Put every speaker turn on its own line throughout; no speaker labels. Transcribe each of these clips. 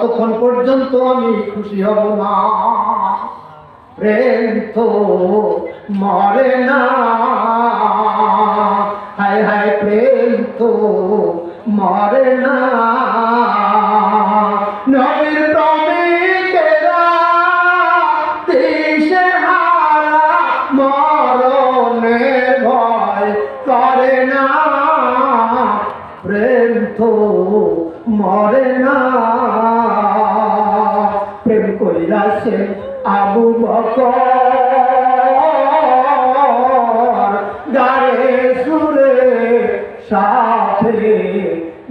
ততক্ষণ পর্যন্ত আমি খুশি হব না। প্রেম তো মরে না, হায় হায় প্রেম তো মরে না। নবীর প্রেমিকেরা দিশেহারা, মরণের ভয় করে না। প্রেম তো মরে না। প্রেম কইরাছে আবু বকর, গারে সুরে সাথে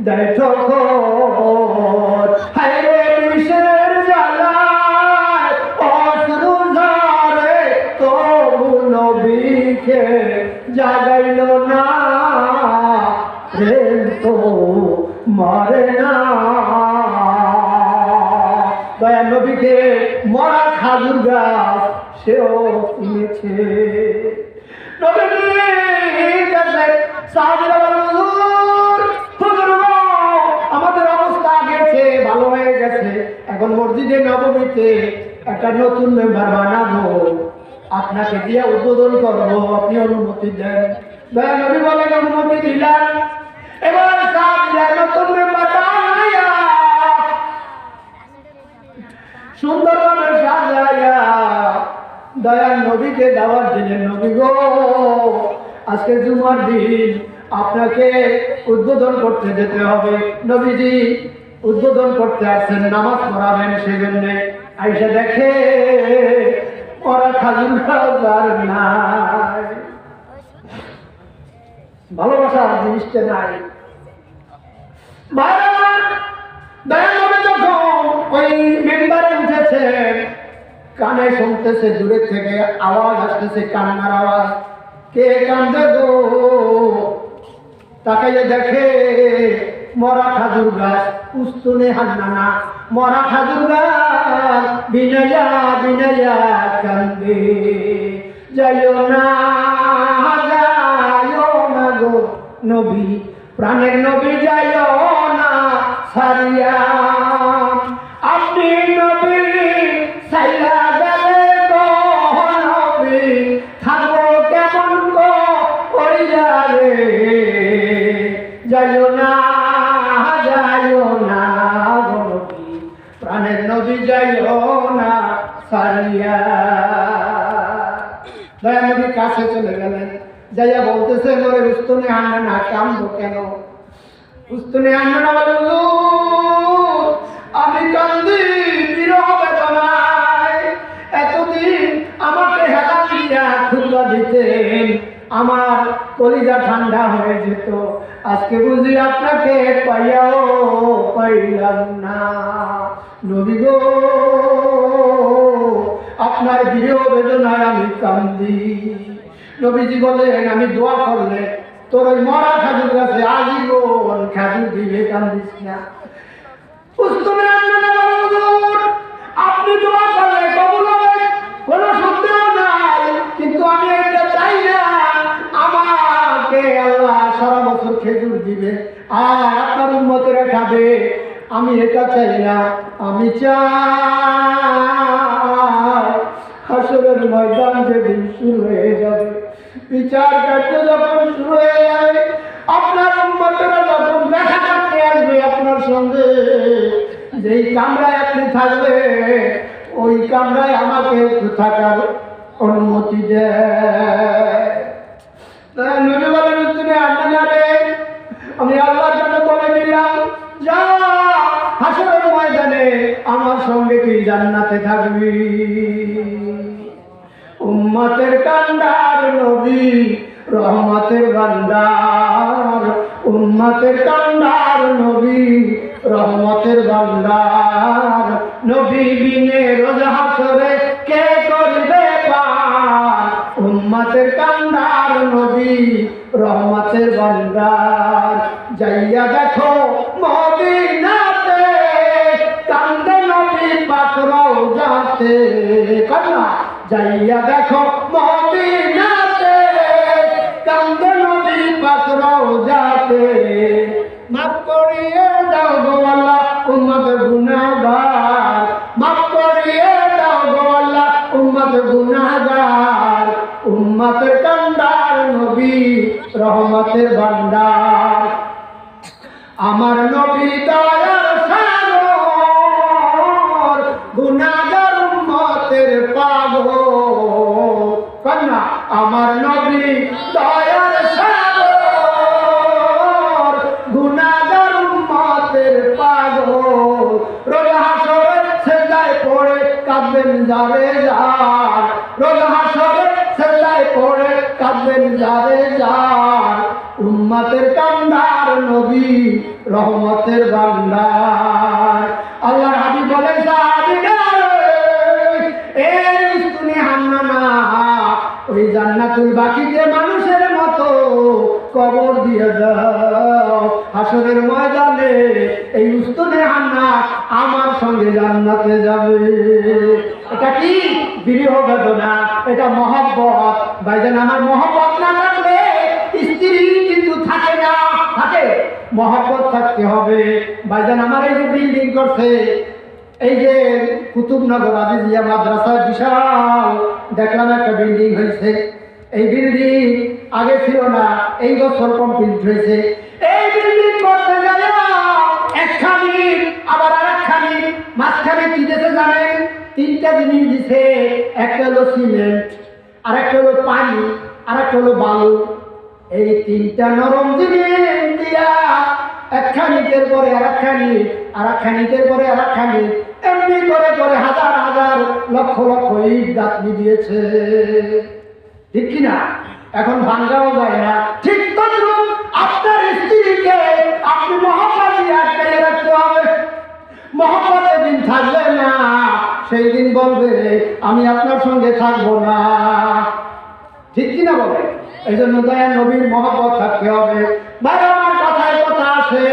দেয় ঠোকর। হায়রে বিষের জ্বালায় অশ্রু ঝরে, তবু নবীকে জাগাইল না। প্রেম তো মরে না। দয়া নবীকে মরা খাজুর গাছ সেও কিনেছে। আমাদের অবস্থা গেছে, ভালো হয়ে গেছে, এখন মসজিদে নববীতে একটা নতুন মেম্বার বানাবো, আপনাকে দিয়ে উদ্বোধন করবো, আপনি অনুমতি দেন। দয়া নবী বলেন অনুমতি দিলাম। এবার নতুন মেম্বার বানাইয়া সুন্দরভাবে সাজাইয়া দয়াল নবীকে দাওয়াত দিলেন। নবী গো, আজকে জুমার দিন, আপনাকে উদ্বোধন করতে যেতে হবে। নবীজি উদ্বোধন করতে আসছেন, নামাজ পড়াবেন, সেজন্য আইসা দেখে ওরা খাজুর খাওয়ার নাই, ভালোবাসার জিনিসটা নাই। দয়াল নবী যখন ওই মেম্বারে উঠেছেন, কানে শুনতেছে দূরে থেকে আওয়াজ আসতেছে, কান্নার আওয়াজ। কে কান্দে গো? তাকাইয়ে দেখে মরা খাজুর গাছ, উস্তুনে হান্নানা মরা খাজুর গাছ বিনাইয়া বিনাইয়া কান্দে। যাইও না, যাইও না গো নবী, প্রাণের নবী, যাইও না সারিয়া। আপনি নবী সাইলা গেলে গো নবী, থাকবো কেমন গো ওইয়া রে। যাইও না, যাইও না গো নবী, প্রাণের নবী, যাইও না সারিয়া। দয়া নবী কাছে চলে গেলেন, যাইয়া বলতেছে ওরে উস্তুনে আনবে না, কামবো কেন? উস্তুনে আনবে না বলে, আমি কান্দি বিরহ বেদনায়, এতদিন আমাকে হেলা দিয়া খুলবা দিতেন, আমার কলিজা ঠান্ডা হয়ে যেত, আজকে বুঝি আপনাকে পাইয়াও পাইলাম না। নবী গো, আপনার বিরহ বেদনায় আমি কান্দি। নবীজি বলেন, আমি দোয়া করলে তোর ওই মরা খাজুর গাছে আজীবন খাজুর দিবে, কান্দিস না। আপনি দোয়া করলে কবুল হবে, কোনো সন্দেহ নাই, কিন্তু আমি এটা চাই না আমাকে আল্লাহ সারা বছর খেজুর দিবে আর আপনার উম্মতেরা খাবে, আমি এটা চাই না। আমি চাই হাসরের ময়দান যেদিন শুরু হয়ে যাবে, বিচার কার্য যখন শুরু হয়ে যাবে, আপনার উম্মতেরা যখন দেখা করতে আসবে আপনার সঙ্গে, যেই কামরায় আপনি থাকবে ওই কামরায় আমাকে একটু থাকার অনুমতি দেয়। নবী বলেন, তুমি আনবে না রে, আমি আল্লাহর জন্য বলে দিলাম, যা হাসরের ময়দানে আমার সঙ্গে তুই জান্নাতে থাকবি। উম্মতের কান্ডার নবী, রহমতের ভান্ডার, উম্মতের কান্ডার নবী, রহমতের ভান্ডার। নবী বিনে রোজ হাসরে কে করবে পার? উম্মতের কান্ডার নবী, রহমতের ভান্ডার। যাইয়া দেখো মদিনাতে, কান্দে নবী পাক রওজাতে। কান্না যাইয়া দেখো মদিনাতে, কান্দে নবী পাক রওজাতে। মাফ করিয়ে দাও গো আল্লাহ উম্মতের গুনাহগার। রহমতের ভান্ডার। আমার নবী দয়ার সাগর, গুনাহগার উম্মতের পাগল। কন্যা আমার নবী দয়ার সাগর, গুনাহগার উম্মতের পাগল। রোজ হাসরে সিজদায় পড়ে কাঁদবেন যারে যার, রোজ হাসরে সিজদায় পড়ে কাঁদবেন যারে যার। উম্মতের কান্দার নবী রহমতের ভান্ডার। আল্লাহর হাবিব বলেন সাহাবীরা এই উস্তুনে হান্নানা ওই জান্নাতুল বাকিতে মানুষের মতো কবর দিয়ে দাও। হাসরের ময়দানে এই উস্তুনে হান্না আমার সঙ্গে জান্নাতে যাবে। এটা কি বিরহ বেদনা, এটা মহব্বত। ভাইজান আমার মহব্বত না থাকলে স্ত্রী কিন্তু থাকে না, থাকে মহব্বত থাকতে হবে। ভাইজান আমার এই যে বিল্ডিং করছে, এই যে কুতুবনগর আজিজিয়া মাদ্রাসা বিশাল দেখলাম একটা বিল্ডিং হয়েছে। এই বিল্ডিং আগে ছিল না, এই বছর কমপ্লিট হয়েছে। এই বিল্ডিং করতে গেলে একখানি আবার আর একখানি মাঝখানে কি দিয়েছে জানেন? তিনটা জিনিস দিছে। একটা হলো সিমেন্ট, আর একটা হলো পানি, আর একটা হলো বালু। এই তিনটা নরম জিনিস দিয়া একখানিকের পরে আর একখানি, আর একখানিকের পরে আর একখানি, এমনি করে করে হাজার হাজার লক্ষ লক্ষ ইট গাঁথনি দিয়েছে। ঠিক কিনা? এখন ভাঙ্গাও যায় না। ঠিক তদ্রুপ আপনার স্ত্রীকে আপনি মহব্বত দিয়ে আটকাইয়ে রাখতে হবে। মহব্বতের দিন থাকবে না, সেই দিন বলবে আমি আপনার সঙ্গে থাকবো না। ঠিক কিনা বলে? এই জন্য দয়া নবীর মহব্বত থাকতে হবে। ভাই আমার কথায় কথা আসে,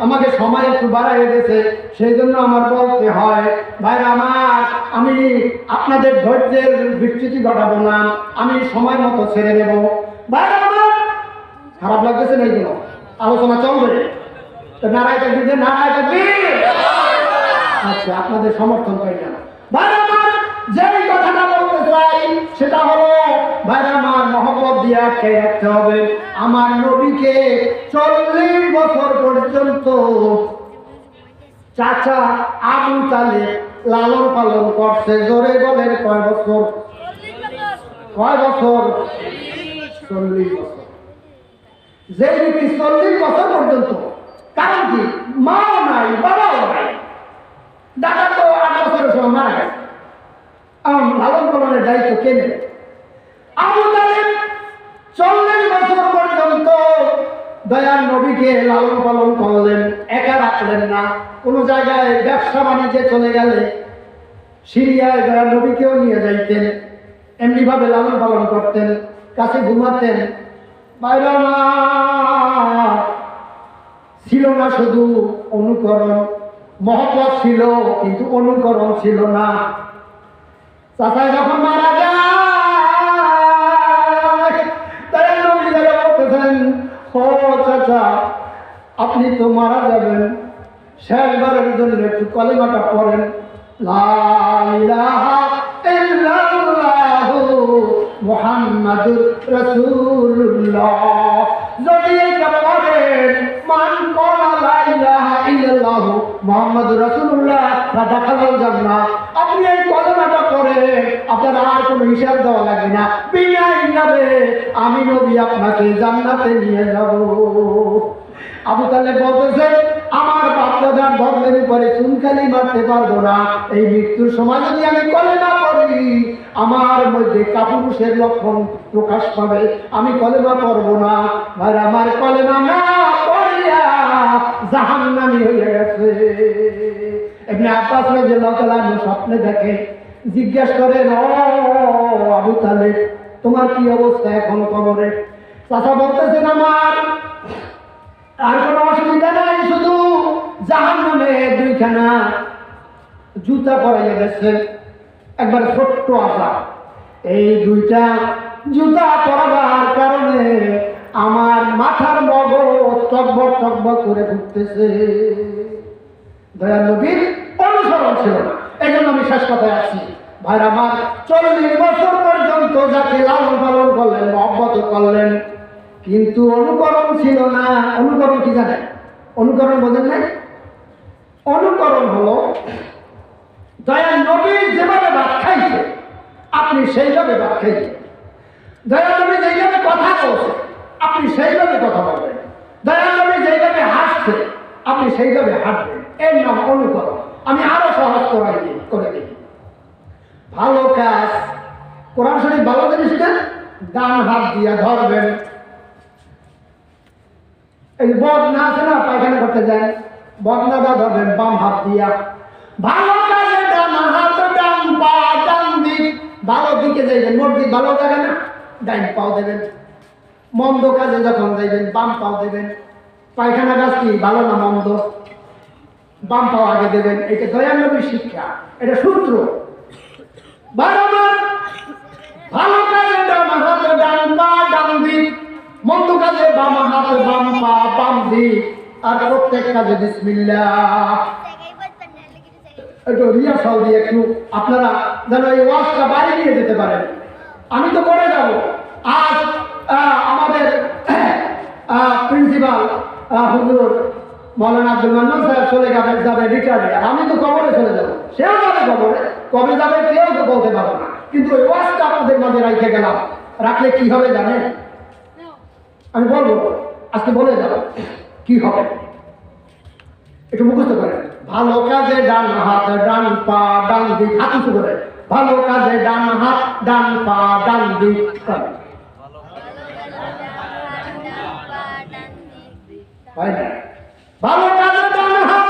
আমাকে সময় একটু বাড়াই দিয়েছে, সেই জন্য আমার বলতে হয়। ভাই আমার, আমি আপনাদের ধৈর্যের বিচ্যুতি ঘটাবো না, আমি সময় মতো ছেড়ে দেব। ভাই আমার খারাপ লাগতেছে না, এইগুলো আলোচনা চলবে তো। নারায় থাকবি, নারায় থাকবি। আচ্ছা, আপনাদের সমর্থন পাই না। ভাই আমার যেই কথাটা বলতে চাই সেটা হলো, ভাই আমার মহব্বত দিয়ে আটকে রাখতে হবে। আমার নবীকে 40 বছর পর্যন্ত চাচা আবু তালেব লালন পালন করছে। জোরে বলেন কয় বছর? কয় বছর? 40 বছর। যে ব্যক্তি 40 বছর পর্যন্ত, কারণ কি মাও নাই বাবাও নাই, দাদা তো 8 বছরের সময় মারা গেছে, লালন পালনের দায়িত্ব কে নেবে? আবু তালেব 40 বছর পর্যন্ত দয়ার নবীকে লালন পালন করলেন, একা রাখলেন না। কোন জায়গায় ব্যবসা বাণিজ্যে চলে গেলে সিরিয়ায় দয়ার নবীকেও নিয়ে যাইতেন, এমনি ভাবে লালন পালন করতেন, কাছে ঘুমাতেন। বাইরে না ছিল না শুধু অনুকরণ, মহব্বত ছিল কিন্তু অনুকরণ ছিল না। চাচা যখন মারা যায়, তাই নবী বলতেছেন, ও চাচা আপনি তো মারা যাবেন, শেষবারের জন্য একটু কলেমাটা পড়েন, লা ইলাহা ইল্লাল্লাহু মুহাম্মাদুর রাসূলুল্লাহ। যদি এটা পড়েন, মান ক্বালা লা ইলাহা ইল্লাল্লাহু মুহাম্মাদুর রাসূলুল্লাহ ফাদাখালাল জান্নাহ। আপনি এই কলেমাটা পড়েন, আপনার আর কোনো হিসাব দেওয়া লাগবে না। বিনা হিসাবে আমি নবী আপনাকে জান্নাতে নিয়ে যাব। আবু তালেব বলতেছেন, আমার বাপদাদার ধর্মের উপরে চুনকালি মারতে পারবো না। এই মৃত্যুর সময় যদি আমি কলেমা পড়ি, আমার মধ্যে কাপুরুষের লক্ষণ প্রকাশ পাবে, আমি কলেমা পড়বো না। আর আমার কলেমা না পড়িয়া জাহান্নামী হয়ে গেছে। ইবনে আব্বাস রাদিয়াল্লাহু তাআলা স্বপ্নে দেখে, জিজ্ঞাসা করেন, ও আবু তালেব তোমার কি অবস্থা এখন কবরে? চাচা বলতেছেন, আমার আর কোনো অসুবিধা নাই, শুধু জাহান্নামে 2খানা জুতা পরাইয়া গেছে, একবার ছোট্ট আশা। এই 2টা জুতা পরাবার কারণে আমার মাথার মগজ টকবক টকবক করে ঘুরতেছে। দয়াল নবীর অনুসরণ ছিল না। এই জন্য আমি শেষ কথায় আসছি। ভাই আমার 40 বছর পর্যন্ত যাকে লালন পালন করলেন, মহব্বত করলেন, কিন্তু অনুকরণ ছিল না। অনুকরণ কি জানেন? অনুকরণ বোঝেন নাই? অনুকরণ হলো দয়াল নবী যেভাবে ভাত খাইছে আপনি সেইভাবে ভাত খাইছেন। দয়াল নবী যেইভাবে কথা বলছে আপনি সেইভাবে কথা বলবেন। দয়াল নবী যেইভাবে হাসছে আপনি সেইভাবে হাসবেন। এর নাম অনুকরণ। আমি আরো সহজ করে দিই। ভালো কাজ, কোরআন শরীফ ভালো জিনিস না? ডান হাত দিয়া ধরবেন। এই বদনা আছে না, পায়খানা করতে যায়, বদনা দা ধরবেন বাম হাত দিয়া। ভালো কাজে ডান হাত, ডান পা, ডান দিক। ভালো দিকে যাইবেন, মসজিদ ভালো জায়গা না, ডাইন পাও দেবেন। মন্দ কাজে যখন যাইবেন বাম পাও দেবেন। পায়খানা কাজ কি ভালো না মন্দ? বাম পাও আগে দেবেন। এটা দয়াল নবীর শিক্ষা, এটা সূত্র। বারবার ভালো কাজে ডান হাত, ডান পা, ডান দিক। মন্দ কাজে বাম হাত, বাম পা, বাম দিক। আর প্রত্যেক কাজে বিসমিল্লাহ। একটু রিহার্সাল দিয়ে একটু আপনারা যেন এই ওয়াজটা বাইরে নিয়ে যেতে পারেন। আমি তো করে যাব। আজ আমাদের প্রিন্সিপাল হুজুর মৌলানা আব্দুল মান্নান সাহেব চলে যাবে রিটায়ার্ডে। আমি তো কবরে চলে যাব, সেও যাবে কবরে। কবে যাবে কেউ তো বলতে পারবো না। কিন্তু ওই ওয়াজটা আপনাদের মাঝে রাখতে গেলাম। রাখলে কি হবে জানেন? আমি বলবো, আজকে বলে যাব কি হবে, একটু মুখস্থ করেন। ভালো কাজে ডান হাত, ডান পা, ডান দিক। হাত উঁচু করে ভালো কাজে ডান হাত, ডান পা, ডান দিক। ভালো কাজে ডান হাত,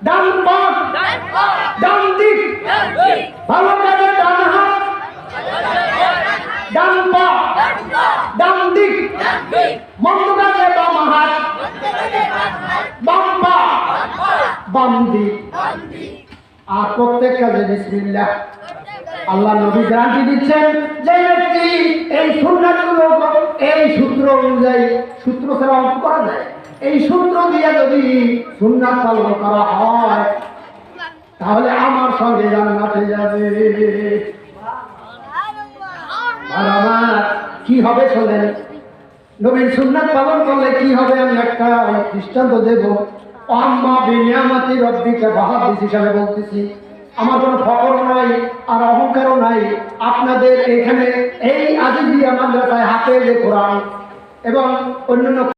ডান পা, ডান দিক। ভালো কাজে ডান হাত, ডান পা, ডান দিক। মন্দ কাজে বাম হাত, বাম পা, বাম দিক। আর প্রত্যেক কাজে বিসমিল্লাহ। আল্লাহ নবী গ্যারান্টি দিচ্ছেন যে ব্যক্তি এই সুন্নাতগুলো, এই সূত্র অনুযায়ী, সূত্র ছাড়া অঙ্ক করা যায়, এই সূত্র দিয়ে যদি সুন্নাত পালন করা হয় তাহলে আমার সঙ্গে জান্নাতে যাবে। আর আমার কি হবে শোনেন, নবীর সুন্নাত পালন করলে কি হবে আমি একটা দৃষ্টান্ত দেব। আম্মা বিনিয়ামাতি রব্বিকা বাহাদিস হিসাবে বলতেছি। আমার কোনো ফকর নাই আর অহংকারও নাই। আপনাদের এখানে এই আজিজিয়া মাদ্রাসায় হাতে যে কোরআন এবং অন্যান্য